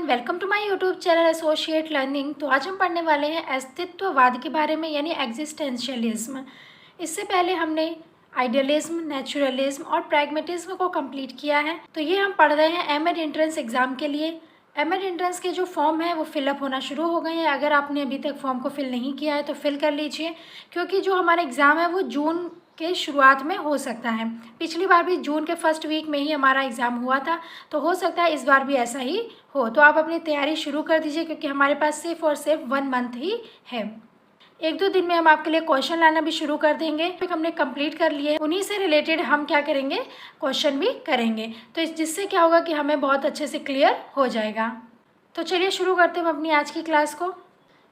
Welcome to my YouTube channel associate learning. तो आज हम पढ़ने वाले हैं अस्तित्ववाद के बारे में, यानी एग्जिस्टेंशियलिज्म। इससे पहले हमने आइडियलिज्म, नेचुरलिज्म और प्रैग्मेटिज्म को कंप्लीट किया है। तो ये हम पढ़ रहे हैं एमएड एंट्रेंस एग्जाम के लिए। एमएड एंट्रेंस के जो फॉर्म है वो फिलअप होना शुरू हो गए हैं। अगर आपने अभी तक फॉर्म को फिल नहीं किया है तो फिल कर लीजिए, क्योंकि जो हमारा एग्ज़ाम है वो जून के शुरुआत में हो सकता है। पिछली बार भी जून के फर्स्ट वीक में ही हमारा एग्ज़ाम हुआ था, तो हो सकता है इस बार भी ऐसा ही हो। तो आप अपनी तैयारी शुरू कर दीजिए, क्योंकि हमारे पास सिर्फ और सिर्फ 1 मंथ ही है। 1-2 दिन में हम आपके लिए क्वेश्चन लाना भी शुरू कर देंगे। हमने कंप्लीट कर लिए, उन्हीं से रिलेटेड हम क्या करेंगे, क्वेश्चन भी करेंगे। तो जिससे क्या होगा कि हमें बहुत अच्छे से क्लियर हो जाएगा। तो चलिए शुरू करते हैं अपनी आज की क्लास को।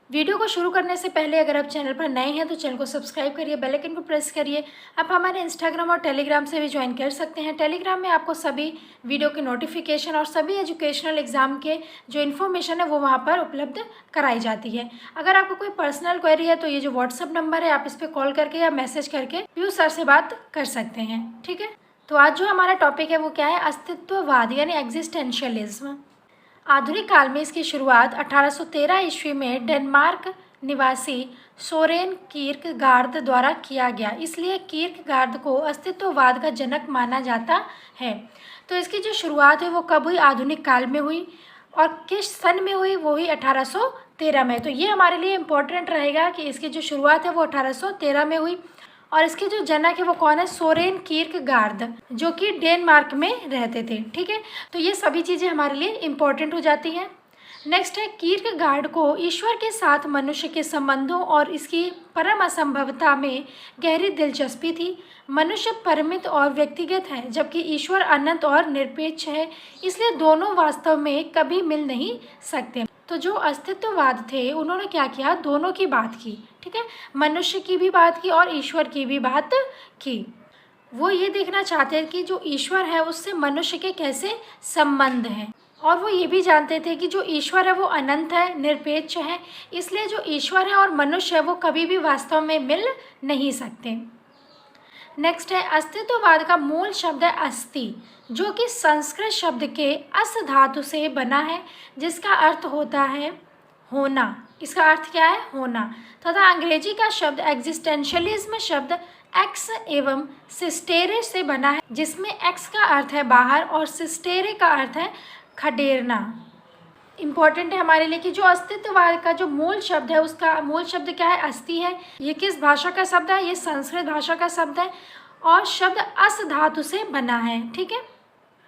वीडियो को शुरू करने से पहले अगर आप चैनल पर नए हैं तो चैनल को सब्सक्राइब करिए, बेल आइकन को प्रेस करिए। आप हमारे इंस्टाग्राम और टेलीग्राम से भी ज्वाइन कर सकते हैं। टेलीग्राम में आपको सभी वीडियो के नोटिफिकेशन और सभी एजुकेशनल एग्जाम के जो इन्फॉर्मेशन है वो वहाँ पर उपलब्ध कराई जाती है। अगर आपको कोई पर्सनल क्वेरी है तो ये जो व्हाट्सअप नंबर है, आप इस पर कॉल करके या मैसेज करके पीयूष सर से बात कर सकते हैं। ठीक है, तो आज जो हमारा टॉपिक है वो क्या है, अस्तित्ववाद यानी एग्जिस्टेंशियलिज्म। आधुनिक काल में इसकी शुरुआत 1813 ईस्वी में डेनमार्क निवासी सोरेन कीर्कगार्ड द्वारा किया गया। इसलिए कीर्कगार्ड को अस्तित्ववाद का जनक माना जाता है। तो इसकी जो शुरुआत है वो कब हुई, आधुनिक काल में हुई। और किस सन में हुई, वो हुई 1813 में। तो ये हमारे लिए इम्पोर्टेंट रहेगा कि इसकी जो शुरुआत है वो 1813 में हुई। और इसके जो जनक है वो कौन है, सोरेन कीर्कगार्ड, जो कि डेनमार्क में रहते थे। ठीक है, तो ये सभी चीज़ें हमारे लिए इम्पोर्टेंट हो जाती हैं। नेक्स्ट है, कीर्कगार्ड को ईश्वर के साथ मनुष्य के संबंधों और इसकी परम असंभवता में गहरी दिलचस्पी थी। मनुष्य परिमित और व्यक्तिगत है, जबकि ईश्वर अनंत और निरपेक्ष है, इसलिए दोनों वास्तव में कभी मिल नहीं सकते। तो जो अस्तित्ववाद थे उन्होंने क्या किया, दोनों की बात की। ठीक है, मनुष्य की भी बात की और ईश्वर की भी बात की। वो ये देखना चाहते हैं कि जो ईश्वर है उससे मनुष्य के कैसे संबंध हैं। और वो ये भी जानते थे कि जो ईश्वर है वो अनंत है, निरपेक्ष है, इसलिए जो ईश्वर है और मनुष्य है वो कभी भी वास्तव में मिल नहीं सकते। नेक्स्ट है, अस्तित्ववाद का मूल शब्द है अस्थि, जो कि संस्कृत शब्द के अस धातु से बना है, जिसका अर्थ होता है होना। इसका अर्थ क्या है, होना। तथा अंग्रेजी का शब्द एग्जिस्टेंशियलिज्म शब्द एक्स एवं सिस्टेरे से बना है, जिसमें एक्स का अर्थ है बाहर और सिस्टेरे का अर्थ है खडेरना। इम्पॉर्टेंट है हमारे लिए कि जो अस्तित्ववाद का जो मूल शब्द है उसका मूल शब्द क्या है, अस्थि है। ये किस भाषा का शब्द है, ये संस्कृत भाषा का शब्द है और शब्द अस धातु से बना है। ठीक है,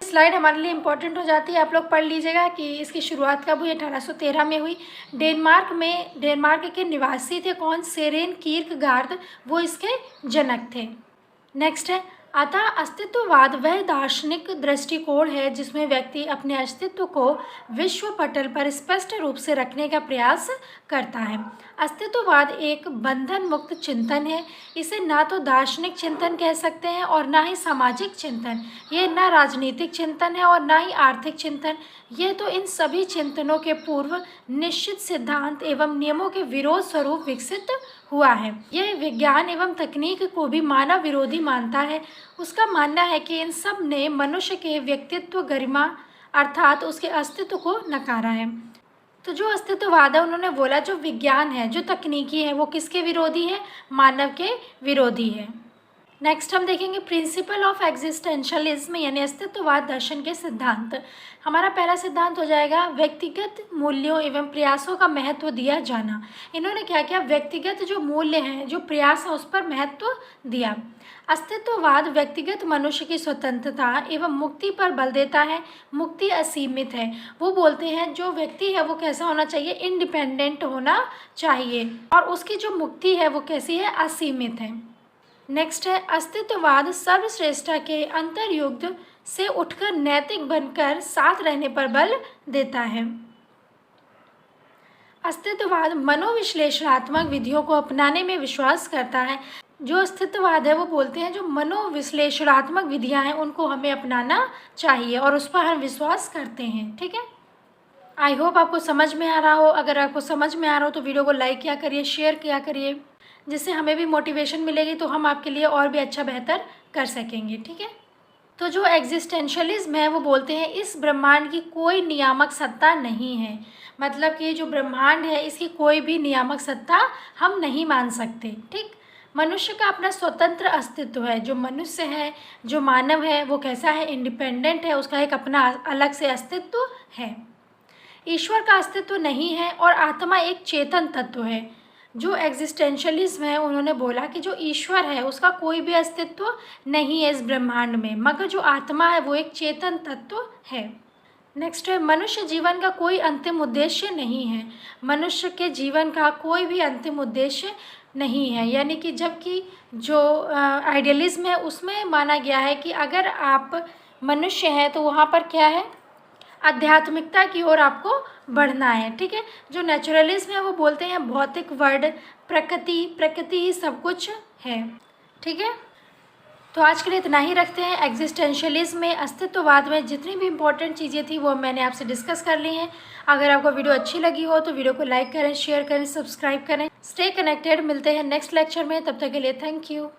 स्लाइड हमारे लिए इम्पोर्टेंट हो जाती है, आप लोग पढ़ लीजिएगा कि इसकी शुरुआत कब हुई, 1813 में हुई। डेनमार्क के निवासी थे कौन, सोरेन कीर्कगार्ड, वो इसके जनक थे। नेक्स्ट है, अतः अस्तित्ववाद वह दार्शनिक दृष्टिकोण है जिसमें व्यक्ति अपने अस्तित्व को विश्व पटल पर स्पष्ट रूप से रखने का प्रयास करता है। अस्तित्ववाद एक बंधन मुक्त चिंतन है। इसे ना तो दार्शनिक चिंतन कह सकते हैं और ना ही सामाजिक चिंतन। ये ना राजनीतिक चिंतन है और ना ही आर्थिक चिंतन। यह तो इन सभी चिंतनों के पूर्व निश्चित सिद्धांत एवं नियमों के विरोध स्वरूप विकसित हुआ है। यह विज्ञान एवं तकनीक को भी मानव विरोधी मानता है। उसका मानना है कि इन सब ने मनुष्य के व्यक्तित्व गरिमा अर्थात उसके अस्तित्व को नकारा है। तो जो अस्तित्ववाद है उन्होंने बोला जो विज्ञान है, जो तकनीकी है, वो किसके विरोधी है, मानव के विरोधी है। नेक्स्ट हम देखेंगे प्रिंसिपल ऑफ एग्जिस्टेंशियलिज्म यानी अस्तित्ववाद दर्शन के सिद्धांत। हमारा पहला सिद्धांत हो जाएगा व्यक्तिगत मूल्यों एवं प्रयासों का महत्व दिया जाना। इन्होंने क्या किया, व्यक्तिगत जो मूल्य हैं, जो प्रयास है, उस पर महत्व दिया। अस्तित्ववाद व्यक्तिगत मनुष्य की स्वतंत्रता एवं मुक्ति पर बल देता है। मुक्ति असीमित है। वो बोलते हैं जो व्यक्ति है वो कैसा होना चाहिए, इंडिपेंडेंट होना चाहिए, और उसकी जो मुक्ति है वो कैसी है, असीमित है। नेक्स्ट है, अस्तित्ववाद सर्वश्रेष्ठता के अंतर्युक्त से उठकर नैतिक बनकर साथ रहने पर बल देता है। अस्तित्ववाद मनोविश्लेषणात्मक विधियों को अपनाने में विश्वास करता है। जो अस्तित्ववाद है वो बोलते हैं जो मनोविश्लेषणात्मक विधियां हैं उनको हमें अपनाना चाहिए और उस पर हम विश्वास करते हैं। ठीक है, आई होप आपको समझ में आ रहा हो। अगर आपको समझ में आ रहा हो तो वीडियो को लाइक किया करिए, शेयर किया करिए, जिससे हमें भी मोटिवेशन मिलेगी, तो हम आपके लिए और भी अच्छा बेहतर कर सकेंगे। ठीक है। तो जो एग्जिस्टेंशलिज्म है वो बोलते हैं इस ब्रह्मांड की कोई नियामक सत्ता नहीं है, मतलब कि जो ब्रह्मांड है इसकी कोई भी नियामक सत्ता हम नहीं मान सकते। ठीक, मनुष्य का अपना स्वतंत्र अस्तित्व है। जो मनुष्य है, जो मानव है, वो कैसा है, इंडिपेंडेंट है, उसका एक अपना अलग से अस्तित्व है। ईश्वर का अस्तित्व नहीं है और आत्मा एक चेतन तत्व है। जो एग्जिस्टेंशलिज्म है उन्होंने बोला कि जो ईश्वर है उसका कोई भी अस्तित्व नहीं है इस ब्रह्मांड में, मगर जो आत्मा है वो एक चेतन तत्व है। नेक्स्ट है, मनुष्य जीवन का कोई अंतिम उद्देश्य नहीं है। मनुष्य के जीवन का कोई भी अंतिम उद्देश्य नहीं है, यानी कि जबकि जो आइडियलिज्म है उसमें माना गया है कि अगर आप मनुष्य हैं तो वहाँ पर क्या है, आध्यात्मिकता की ओर आपको बढ़ना है। ठीक है, जो नेचुरलिज्म है वो बोलते हैं भौतिक वर्ड, प्रकृति ही सब कुछ है। ठीक है, तो आज के लिए इतना ही रखते हैं। एग्जिस्टेंशलिज्म में, अस्तित्ववाद में जितनी भी इंपॉर्टेंट चीज़ें थी वो मैंने आपसे डिस्कस कर ली हैं। अगर आपको वीडियो अच्छी लगी हो तो वीडियो को लाइक करें, शेयर करें, सब्सक्राइब करें। स्टे कनेक्टेड, मिलते हैं नेक्स्ट लेक्चर में, तब तक के लिए थैंक यू।